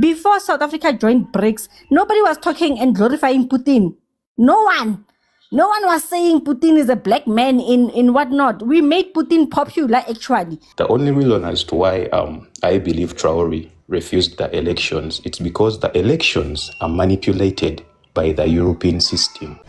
Before South Africa joined BRICS, nobody was talking and glorifying Putin. No one. No one was saying Putin is a black man in whatnot. We made Putin popular, actually. The only reason as to why I believe Traore refused the elections, it's because the elections are manipulated by the European system.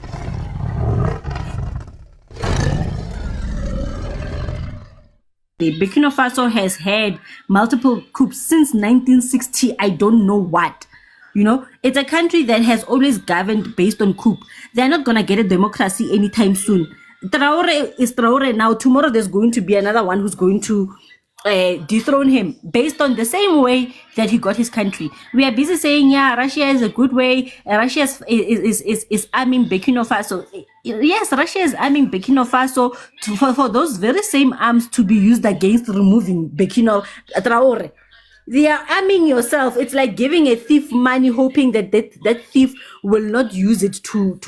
Burkina Faso has had multiple coups since 1960. I don't know what. You know, it's a country that has always governed based on coup. They're not going to get a democracy anytime soon. Traore is Traore now. Tomorrow there's going to be another one who's going to dethrone him based on the same way that he got his country. We are busy saying, yeah, Russia is a good way. Russia is arming Burkina Faso. Yes, Russia is arming Burkina Faso for those very same arms to be used against removing Burkina Traore. They are arming yourself. It's like giving a thief money, hoping that that thief will not use it to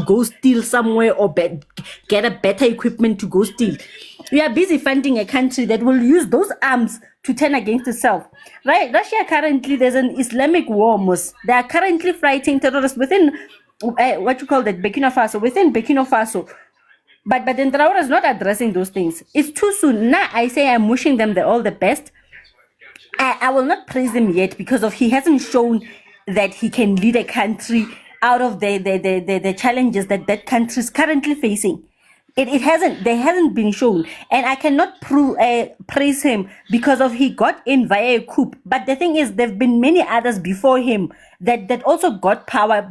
go steal somewhere or get a better equipment to go steal. We are busy funding a country that will use those arms to turn against itself. Right? Russia currently, there's an Islamic war, They are currently fighting terrorists within Burkina Faso, within Burkina Faso. But then Traore is not addressing those things. It's too soon. Now I say I'm wishing them all the best. I will not praise him yet because he hasn't shown that he can lead a country out of the challenges that country is currently facing. They hasn't been shown, and I cannot praise him because he got in via a coup. But the thing is, there've been many others before him that also got power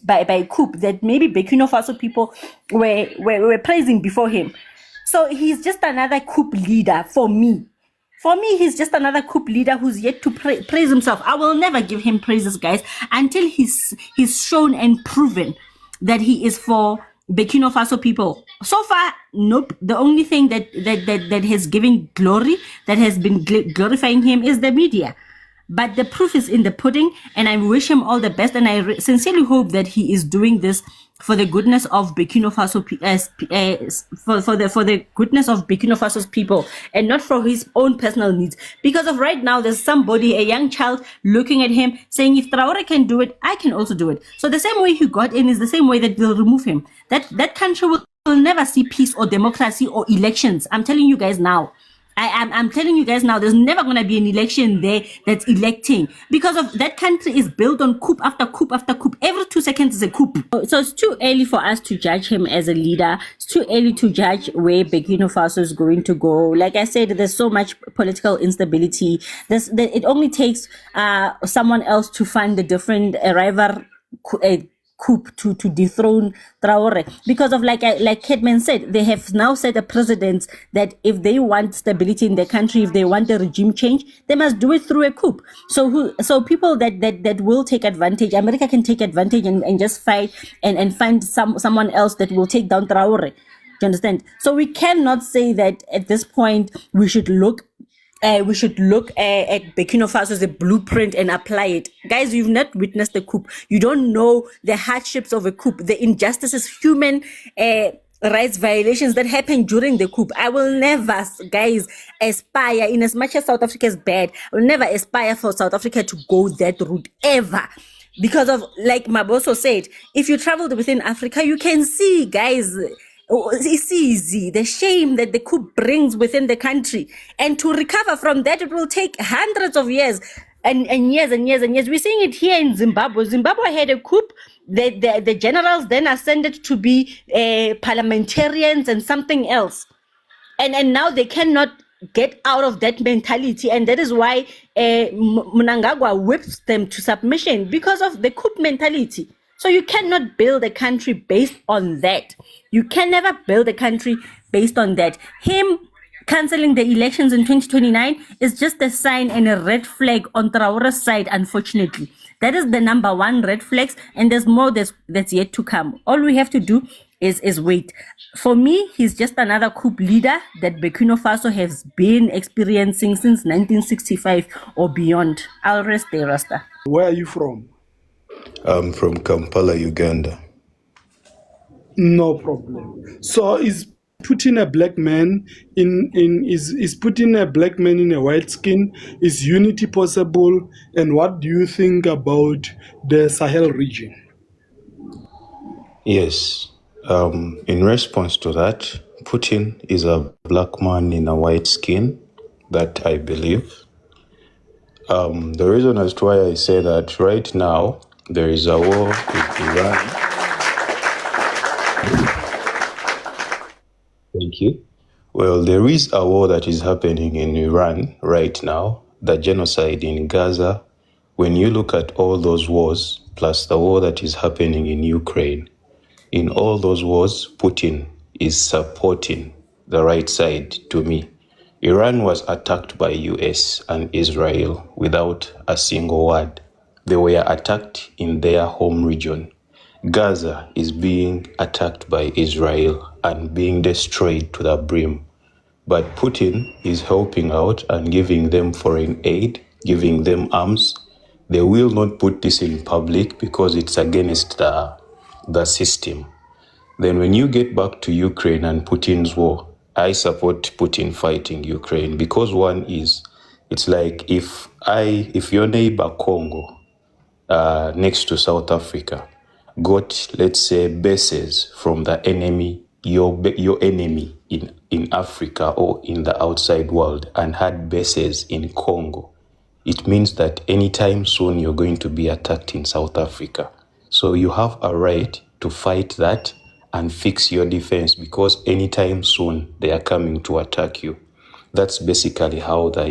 by a coup that maybe Burkina Faso people were praising before him. So he's just another coup leader for me. For me, he's just another coup leader who's yet to praise himself. I will never give him praises, guys, until he's shown and proven that he is for Burkina Faso people. So far, nope. The only thing that has given glory, that has been glorifying him, is the media. But the proof is in the pudding, and I wish him all the best. And I sincerely hope that he is doing this for the goodness of Burkina Faso, for the goodness of Burkina Faso's people, and not for his own personal needs. Because of right now, there's somebody, a young child, looking at him saying, if Traore can do it, I can also do it. So the same way he got in is the same way that they'll remove him. That country will never see peace or democracy or elections. I'm telling you guys now. I'm telling you guys now, there's never going to be an election there that's electing, because of that country is built on coup after coup after coup. Every 2 seconds is a coup. So it's too early for us to judge him as a leader. It's too early to judge where Burkina Faso is going to go. Like I said, there's so much political instability. It only takes someone else to find the different rival coup to dethrone Traore, because of like Kedman said, they have now set a precedent that if they want stability in the country, if they want a regime change, they must do it through a coup. So people that will take advantage, America can take advantage and just fight and find someone else that will take down Traore. Do you understand? So we cannot say that at this point we should look at Burkina Faso as a blueprint and apply it. Guys, you've not witnessed the coup. You don't know the hardships of a coup, the injustices, human rights violations that happened during the coup. I will never, guys, aspire, in as much as South Africa is bad, I will never aspire for South Africa to go that route ever. Because of, like Maboso said, if you traveled within Africa, you can see, guys, it's easy, the shame that the coup brings within the country, and to recover from that, it will take hundreds of years and years and years and years. We're seeing it here in Zimbabwe. Zimbabwe had a coup. The generals then ascended to be parliamentarians and something else, and now they cannot get out of that mentality, and that is why Mnangagwa whips them to submission, because of the coup mentality. So you cannot build a country based on that. You can never build a country based on that. Him cancelling the elections in 2029 is just a sign and a red flag on Traore's side, unfortunately. That is the number one red flag, and there's more that's yet to come. All we have to do is wait. For me, he's just another coup leader that Burkina Faso has been experiencing since 1965 or beyond. I'll rest there, Rasta. Where are you from? I'm from Kampala, Uganda. No problem. So is Putin a black man is putting a black man in a white skin? Is unity possible? And what do you think about the Sahel region? Yes. In response to that, Putin is a black man in a white skin, that I believe. The reason as to why I say that right now, there is a war with Iran. Thank you. Well, there is a war that is happening in Iran right now, the genocide in Gaza. When you look at all those wars, plus the war that is happening in Ukraine, in all those wars, Putin is supporting the right side to me. Iran was attacked by US and Israel without a single word. They were attacked in their home region. Gaza is being attacked by Israel and being destroyed to the brim. But Putin is helping out and giving them foreign aid, giving them arms. They will not put this in public because it's against the system. Then when you get back to Ukraine and Putin's war, I support Putin fighting Ukraine because one is, it's like if your neighbor Congo, next to South Africa, got, let's say, bases from the enemy, your enemy in Africa or in the outside world, and had bases in Congo, it means that anytime soon you're going to be attacked in South Africa. So you have a right to fight that and fix your defense because anytime soon they are coming to attack you. That's basically how the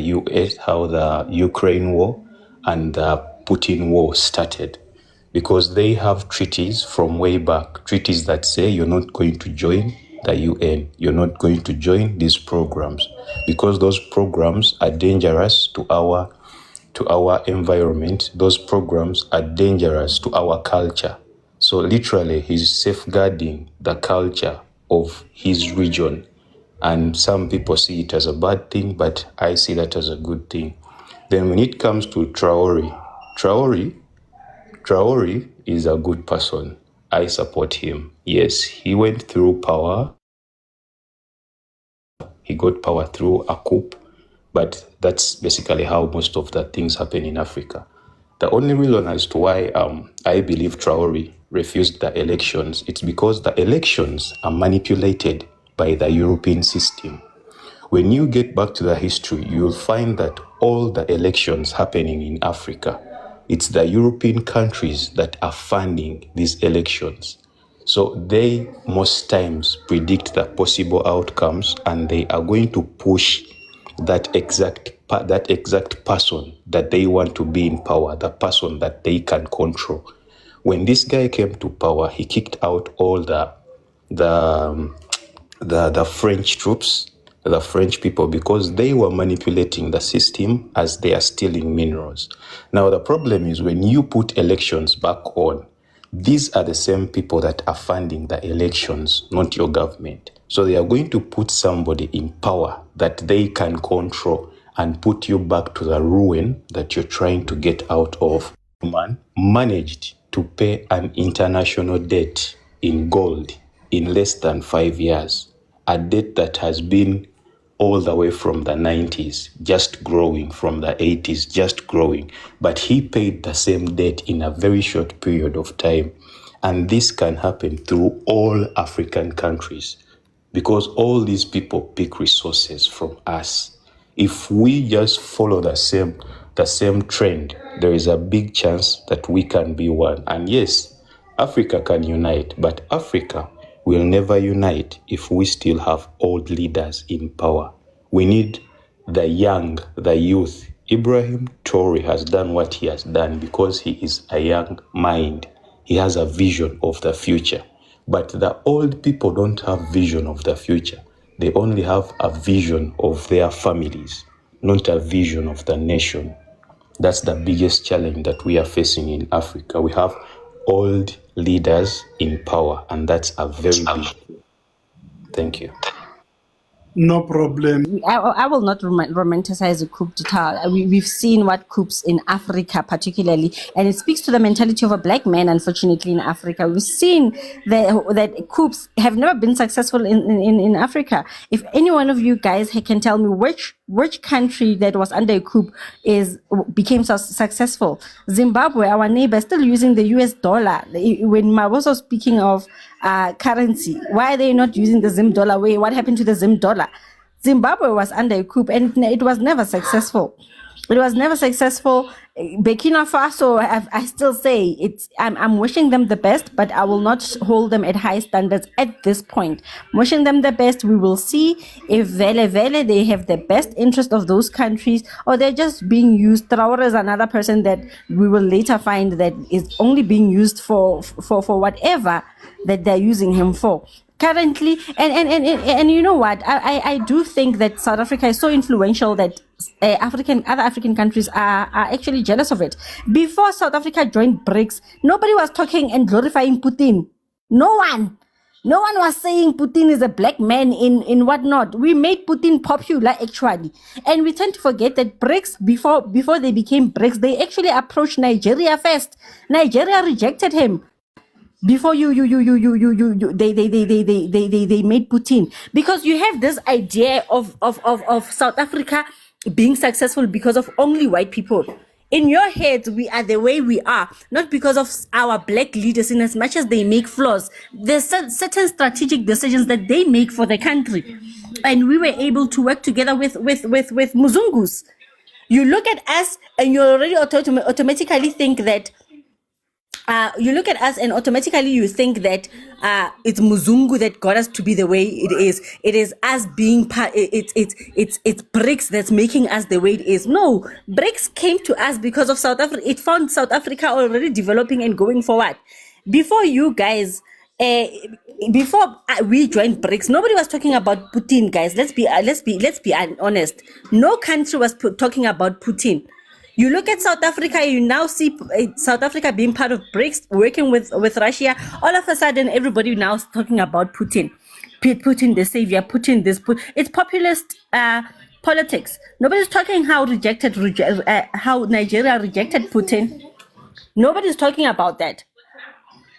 Ukraine war and the Putin war started, because they have treaties from way back, treaties that say you're not going to join the UN, you're not going to join these programs, because those programs are dangerous to our environment. Those programs are dangerous to our culture. So literally, he's safeguarding the culture of his region. And some people see it as a bad thing, but I see that as a good thing. Then when it comes to Traore is a good person. I support him. Yes, he went through power. He got power through a coup, but that's basically how most of the things happen in Africa. The only reason as to why I believe Traore refused the elections, it's because the elections are manipulated by the European system. When you get back to the history, you'll find that all the elections happening in Africa, it's the European countries that are funding these elections. So they most times predict the possible outcomes, and they are going to push that exact person that they want to be in power, the person that they can control. When this guy came to power, he kicked out all the French troops, the French people, because they were manipulating the system as they are stealing minerals. Now the problem is when you put elections back on, these are the same people that are funding the elections, not your government. So they are going to put somebody in power that they can control and put you back to the ruin that you're trying to get out of. Man managed to pay an international debt in gold in less than 5 years, a debt that has been all the way from the 90s, just growing, from the 80s, just growing. But he paid the same debt in a very short period of time. And this can happen through all African countries because all these people pick resources from us. If we just follow the same trend, there is a big chance that we can be one. And yes, Africa can unite, but Africa will never unite if we still have old leaders in power. We need the young, the youth. Ibrahim Traore has done what he has done because he is a young mind. He has a vision of the future. But the old people don't have vision of the future. They only have a vision of their families, not a vision of the nation. That's the biggest challenge that we are facing in Africa. We have old leaders in power, and that's a very big. Thank you. No problem. I will not romanticize a coup d'etat. We've seen what coups in Africa, particularly, and it speaks to the mentality of a black man, unfortunately, in Africa. We've seen that coups have never been successful in Africa. If any one of you guys can tell me which country that was under a coup became so successful. Zimbabwe, our neighbor, still using the US dollar. When Maboso speaking of currency, why are they not using the Zim dollar? What happened to the Zim dollar? Zimbabwe was under a coup and it was never successful. It was never successful. Burkina Faso, I still say I'm wishing them the best, but I will not hold them at high standards at this point. I'm wishing them the best. We will see if Vele they have the best interest of those countries or they're just being used. Traore is another person that we will later find that is only being used for whatever that they're using him for. Currently, and you know what? I do think that South Africa is so influential that other African countries are actually jealous of it. Before South Africa joined Brics, nobody was talking and glorifying Putin. No one was saying Putin is a black man in whatnot. We made Putin popular actually, and we tend to forget that Brics before they became Brics, they actually approached Nigeria first. Nigeria rejected him. Before they made Putin, because you have this idea of South Africa being successful because of only white people. In your heads, we are the way we are, not because of our black leaders, in as much as they make flaws. There's certain strategic decisions that they make for the country. And we were able to work together with Muzungus. You look at us and you already automatically think that you look at us and automatically you think that it's Muzungu that got us to be the way it is. It is us being part. It's Brics that's making us the way it is. No, Brics came to us because of South Africa. It found South Africa already developing and going forward. Before you guys, before we joined Brics, nobody was talking about Putin, guys. Let's be honest. No country was talking about Putin. You look at South Africa, you now see South Africa being part of Brics, working with Russia. All of a sudden, everybody now is talking about Putin. Putin the savior, Putin this. It's populist politics. Nobody's talking how Nigeria rejected Putin. Nobody's talking about that.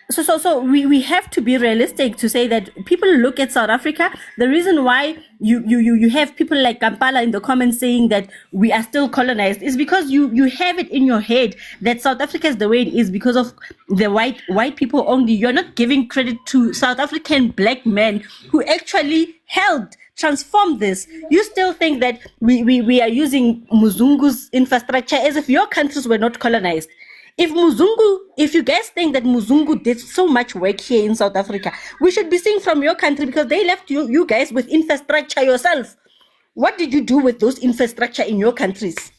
So we have to be realistic to say that people look at South Africa. The reason why you have people like Kampala in the comments saying that we are still colonized is because you have it in your head that South Africa is the way it is because of the white people only. You're not giving credit to South African black men who actually transformed this. You still think that we are using Muzungu's infrastructure as if your countries were not colonized. If you guys think that Muzungu did so much work here in South Africa, we should be seeing from your country because they left you guys with infrastructure yourself. What did you do with those infrastructure in your countries?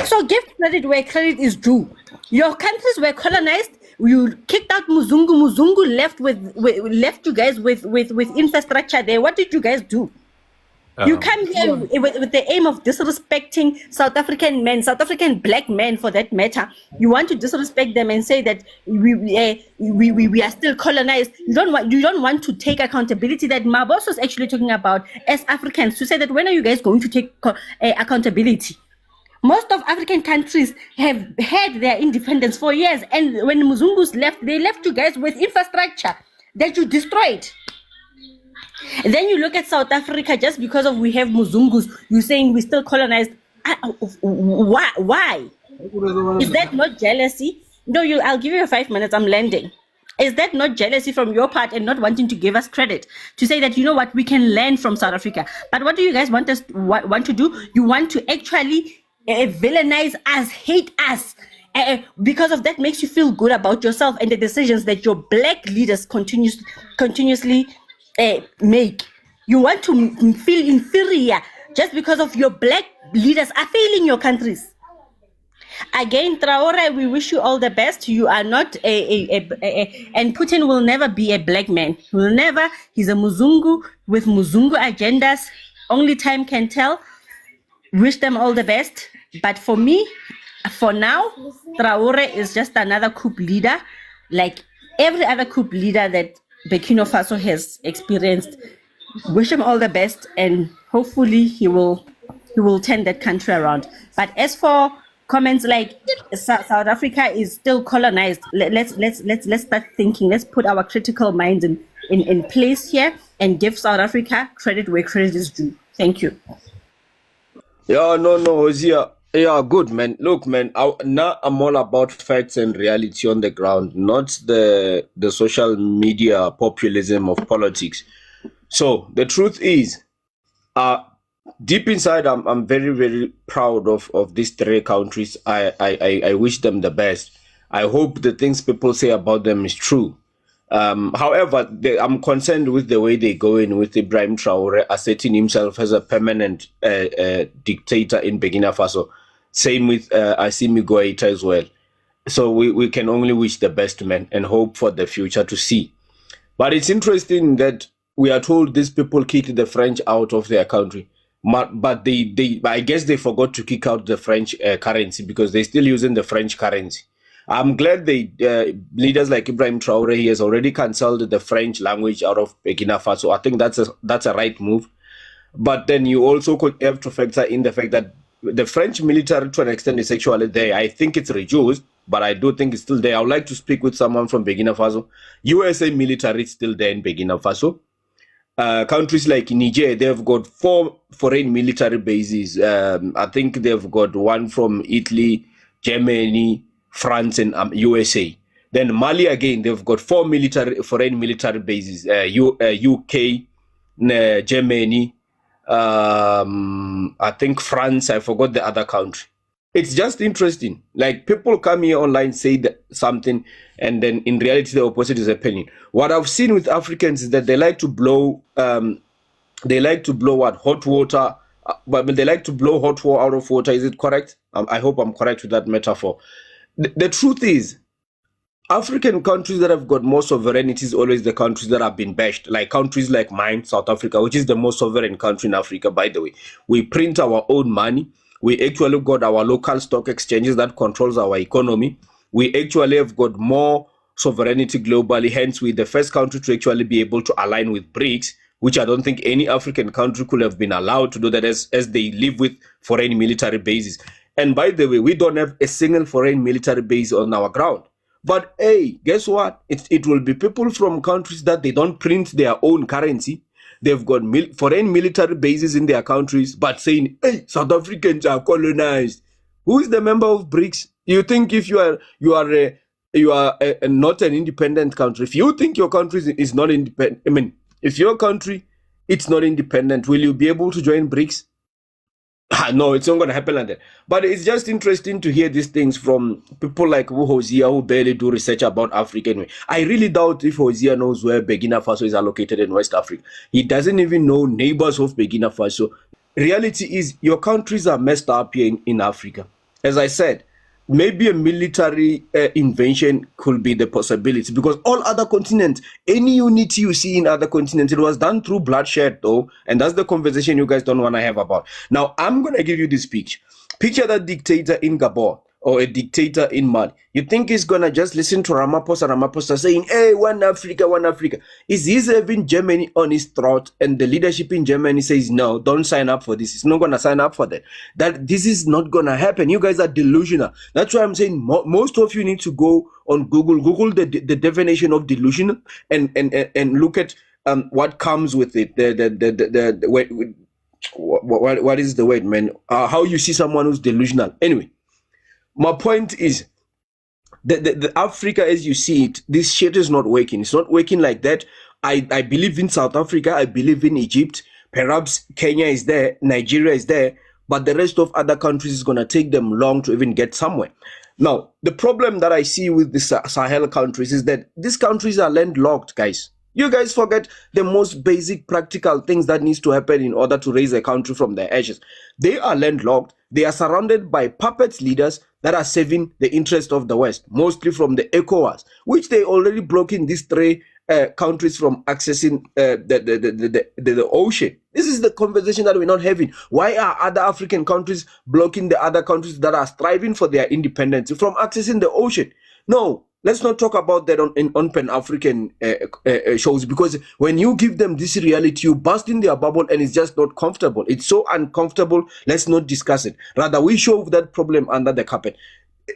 So give credit where credit is due. Your countries were colonized. You kicked out Muzungu. Muzungu left you guys with infrastructure there. What did you guys do? You come here with the aim of disrespecting South African men, South African black men for that matter. You want to disrespect them and say that we are still colonized. You don't want to take accountability that Mabos was actually talking about as Africans, to say that when are you guys going to take accountability? Most of African countries have had their independence for years, and when Muzungus left, they left you guys with infrastructure that you destroyed. And then you look at South Africa, just because of we have Muzungus, you're saying we still colonized. Why? Is that not jealousy? No, I'll give you 5 minutes, I'm landing. Is that not jealousy from your part and not wanting to give us credit? To say that, you know what, we can learn from South Africa. But what do you guys want to do? You want to actually villainize us, hate us. Because of that makes you feel good about yourself and the decisions that your black leaders continuously make. You want to feel inferior just because of your black leaders are failing your countries. Again, Traore, we wish you all the best. You are not and Putin will never be a black man. Will never. He's a Muzungu with Muzungu agendas. Only time can tell. Wish them all the best. But for me, for now, Traore is just another coup leader, like every other coup leader that Burkina Faso has experienced. wish him all the best, and hopefully he will turn that country around. But as for comments like South Africa is still colonized, let's start thinking. Let's put our critical minds in place here and give South Africa credit where credit is due. Thank you. Yeah, no, Hosea. Yeah, good, man. Look, man, now I'm all about facts and reality on the ground, not the social media populism of politics. So the truth is, uh, deep inside, I'm very, very proud of these three countries. I wish them the best. I hope the things people say about them is true. However, I'm concerned with the way they go in with Ibrahim Traore asserting himself as a permanent dictator in Burkina Faso. Same with Assimi Goïta as well. So we can only wish the best, man, and hope for the future to see. But it's interesting that we are told these people kicked the French out of their country. But I guess they forgot to kick out the French currency because they're still using the French currency. I'm glad leaders like Ibrahim Traore, he has already cancelled the French language out of Burkina Faso. I think that's a right move. But then you also could have to factor in the fact that the French military, to an extent, is actually there. I think it's reduced, but I do think it's still there. I would like to speak with someone from Burkina Faso. USA military is still there in Burkina Faso. Countries like Niger, they've got 4 foreign military bases. I think they've got one from Italy, Germany, France, and USA. Then Mali, again, they've got 4 foreign military bases. UK, Germany, I think France, I forgot the other country. It's just interesting. Like, people come here online, say something, and then in reality, the opposite is happening. What I've seen with Africans is that they like to blow, what, hot water, but they like to blow hot water out of water. Is it correct? I hope I'm correct with that metaphor. The truth is, African countries that have got more sovereignty is always the countries that have been bashed, like countries like mine, South Africa, which is the most sovereign country in Africa, by the way. We print our own money. We actually got our local stock exchanges that controls our economy. We actually have got more sovereignty globally. Hence, we're the first country to actually be able to align with Brics, which I don't think any African country could have been allowed to do that as they live with foreign military bases. And by the way, we don't have a single foreign military base on our ground. But hey, guess what? It will be people from countries that they don't print their own currency. They've got foreign military bases in their countries, but saying, hey, South Africans are colonized. Who is the member of Brics? You think if you are not an independent country, if you think your country is not independent, I mean, if your country it's not independent, will you be able to join Brics? No, it's not going to happen like that. But it's just interesting to hear these things from people like Hosea, who barely do research about Africa anyway. I really doubt if Hosea knows where Burkina Faso is allocated in West Africa. He doesn't even know neighbors of Burkina Faso. Reality is, your countries are messed up here in Africa. As I said, maybe a military invention could be the possibility, because all other continents, any unity you see in other continents, it was done through bloodshed though, and that's the conversation you guys don't want to have about. Now, I'm going to give you this picture. Picture that dictator in Gabon or a dictator in Mali. You think he's going to just listen to Ramaphosa saying, hey, one Africa, one Africa. Is he having Germany on his throat, and the leadership in Germany says, no, don't sign up for this. He's not going to sign up for that. This is not going to happen. You guys are delusional. That's why I'm saying most of you need to go on Google the definition of delusional and look at what comes with it. What is the word, man? How you see someone who's delusional. Anyway, my point is, the Africa as you see it, this shit is not working. It's not working like that. I believe in South Africa. I believe in Egypt. Perhaps Kenya is there. Nigeria is there. But the rest of other countries is going to take them long to even get somewhere. Now, the problem that I see with the Sahel countries is that these countries are landlocked, guys. You guys forget the most basic practical things that needs to happen in order to raise a country from their ashes. They are landlocked. They are surrounded by puppet leaders that are serving the interest of the West, mostly from the ECOWAS, which they already blocking these three countries from accessing the ocean. This is the conversation that we're not having. Why are other African countries blocking the other countries that are striving for their independence from accessing the ocean? No, Let's not talk about that on Pan-African shows, because when you give them this reality, you burst in their bubble and it's just not comfortable. It's so uncomfortable. Let's not discuss it. Rather, we shove that problem under the carpet.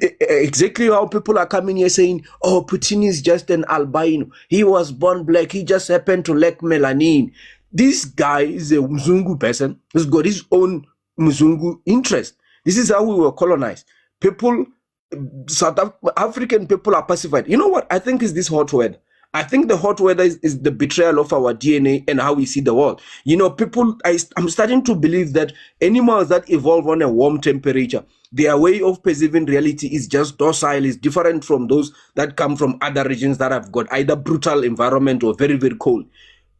Exactly how people are coming here saying, oh, Putin is just an albino. He was born black. He just happened to lack melanin. This guy is a Mzungu person who's got his own Mzungu interest. This is how we were colonized. People, South African people are pacified. You know what? I think is this hot weather. I think the hot weather is the betrayal of our DNA and how we see the world. You know, people, I'm starting to believe that animals that evolve on a warm temperature, their way of perceiving reality is just docile, is different from those that come from other regions that have got either brutal environment or very, very cold.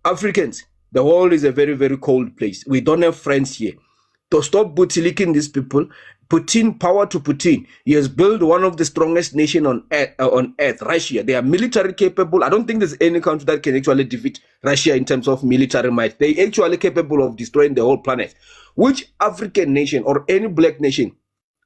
Africans, the world is a very, very cold place. We don't have friends here. To stop bootlicking these people, Putin, power to Putin. He has built one of the strongest nations on earth, Russia. They are military capable. I don't think there's any country that can actually defeat Russia in terms of military might. They're actually capable of destroying the whole planet. Which African nation or any black nation,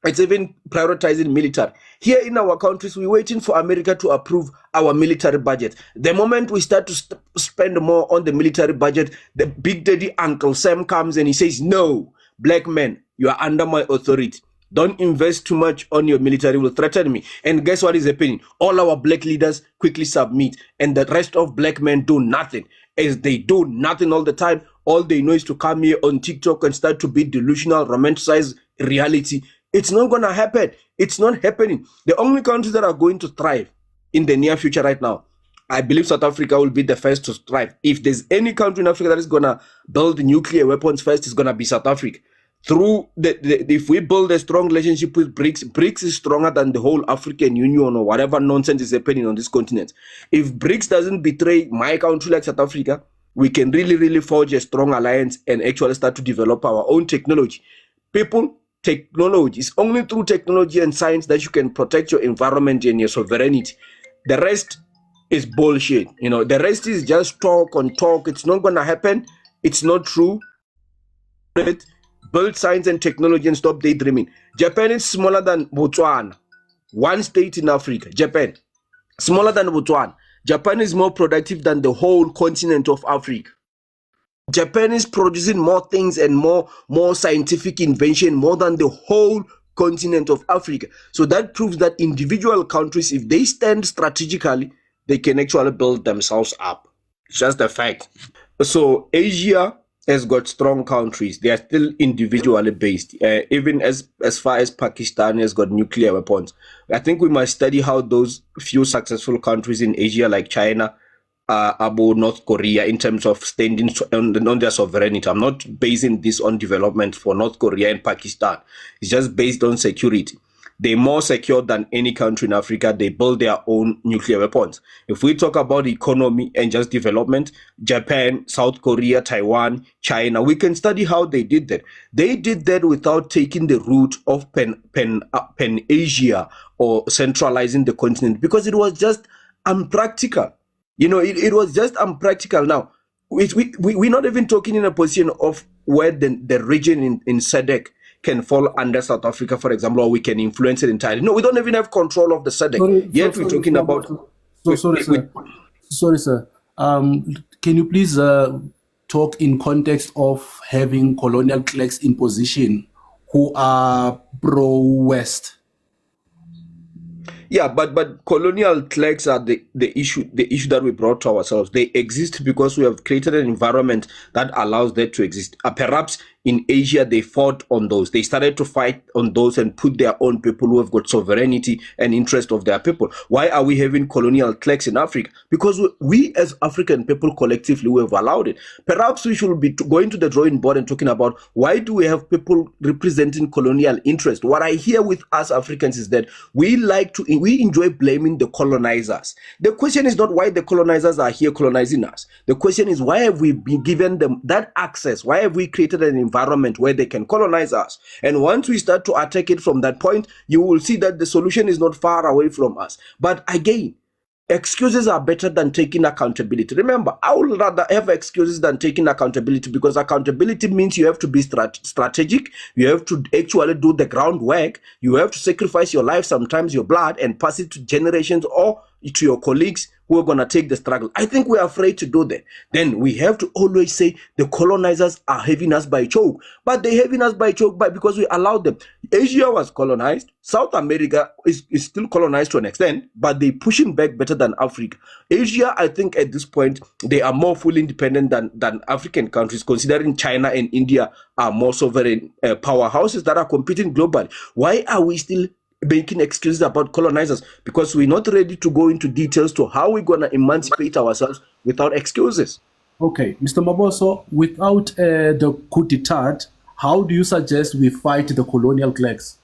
it's even prioritizing military. Here in our countries, we're waiting for America to approve our military budget. The moment we start to spend more on the military budget, the big daddy Uncle Sam comes and he says, no, black men, you are under my authority. Don't invest too much on your military, will threaten me. And guess what is happening? All our black leaders quickly submit, and the rest of black men do nothing. As they do nothing all the time, all they know is to come here on TikTok and start to be delusional, romanticize reality. It's not going to happen. It's not happening. The only countries that are going to thrive in the near future right now, I believe South Africa will be the first to thrive. If there's any country in Africa that is going to build nuclear weapons first, it's going to be South Africa. Through if we build a strong relationship with Brics is stronger than the whole African Union or whatever nonsense is happening on this continent. If Brics doesn't betray my country like South Africa, we can really, really forge a strong alliance and actually start to develop our own technology. People, technology. It's only through technology and science that you can protect your environment and your sovereignty. The rest is bullshit. You know, the rest is just talk on talk. It's not going to happen. It's not true. Build science and technology and stop daydreaming. Japan is smaller than Botswana. One state in Africa, Japan. Smaller than Botswana. Japan is more productive than the whole continent of Africa. Japan is producing more things and more scientific invention more than the whole continent of Africa. So that proves that individual countries, if they stand strategically, they can actually build themselves up. It's just a fact. So Asia has got strong countries. They are still individually based. Even as far as Pakistan has got nuclear weapons. I think we must study how those few successful countries in Asia like China, about North Korea in terms of standing on their sovereignty. I'm not basing this on development for North Korea and Pakistan. It's just based on security. They're more secure than any country in Africa. They build their own nuclear weapons. If we talk about economy and just development, Japan, South Korea, Taiwan, China, we can study how they did that. They did that without taking the route of Pan-Asia or centralizing the continent because it was just unpractical. You know, it was just unpractical. Now, we're not even talking in a position of where the region in SADC can fall under South Africa, for example, or we can influence it entirely. No, we don't even have control of the SADC. Yet we're talking about... Sorry, sir. Can you please talk in context of having colonial clerks in position who are pro-West? Yeah, but colonial clerks are the issue that we brought to ourselves. They exist because we have created an environment that allows that to exist. Perhaps in Asia, they fought on those. They started to fight on those and put their own people who have got sovereignty and interest of their people. Why are we having colonial clerks in Africa? Because we as African people collectively, we have allowed it. Perhaps we should be going to the drawing board and talking about why do we have people representing colonial interest? What I hear with us Africans is that we enjoy blaming the colonizers. The question is not why the colonizers are here colonizing us. The question is why have we been given them that access? Why have we created an environment where they can colonize us? And once we start to attack it from that point, you will see that the solution is not far away from us. But again, excuses are better than taking accountability. Remember, I would rather have excuses than taking accountability, because accountability means you have to be strategic. You have to actually do the groundwork. You have to sacrifice your life, sometimes your blood, and pass it to generations or to your colleagues who are going to take the struggle. I think we're afraid to do that. Then we have to always say the colonizers are having us by choke. But they're having us by choke because we allowed them. Asia was colonized. South America is still colonized to an extent, but they're pushing back better than Africa. Asia, I think at this point, they are more fully independent than African countries, considering China and India are more sovereign powerhouses that are competing globally. Why are we still making excuses about colonizers? Because we're not ready to go into details to how we're going to emancipate ourselves without excuses. Okay, Mr. Maboso, without the coup d'etat, how do you suggest we fight the colonial clerks?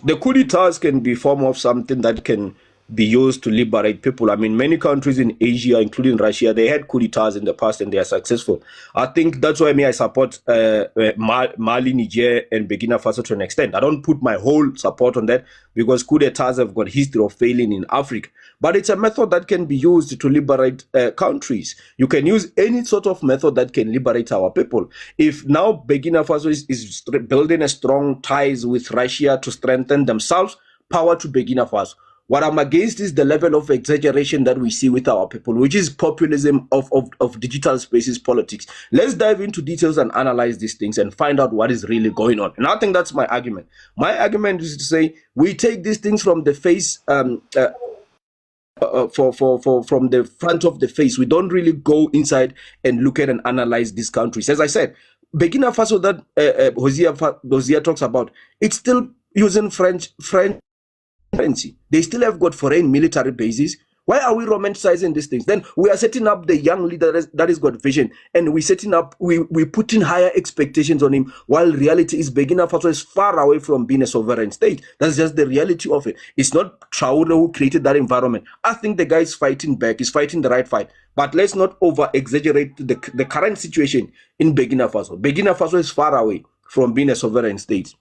The coup d'etats can be form of something that can be used to liberate people. I mean, many countries in Asia, including Russia, they had coup d'etats in the past and they are successful. I think that's why I support Mali, Niger, and Burkina Faso to an extent. I don't put my whole support on that because coup d'etats have got history of failing in Africa. But it's a method that can be used to liberate countries. You can use any sort of method that can liberate our people. If now Burkina Faso is building a strong ties with Russia to strengthen themselves, power to Burkina Faso. What I'm against is the level of exaggeration that we see with our people, which is populism of digital spaces politics. Let's dive into details and analyze these things and find out what is really going on. And I think that's my argument. My argument is to say we take these things from the face, from the front of the face. We don't really go inside and look at and analyze these countries. As I said, Burkina Faso that Hosea talks about, it's still using French currency. They still have got foreign military bases. Why are we romanticizing these things? Then we are setting up the young leader that has got vision, and we putting higher expectations on him, while reality is Burkina Faso is far away from being a sovereign state. That's just the reality of it. It's not Traore who created that environment. I think the guy is fighting back. He's fighting the right fight. But let's not over-exaggerate the current situation in Burkina Faso. Burkina Faso is far away from being a sovereign state.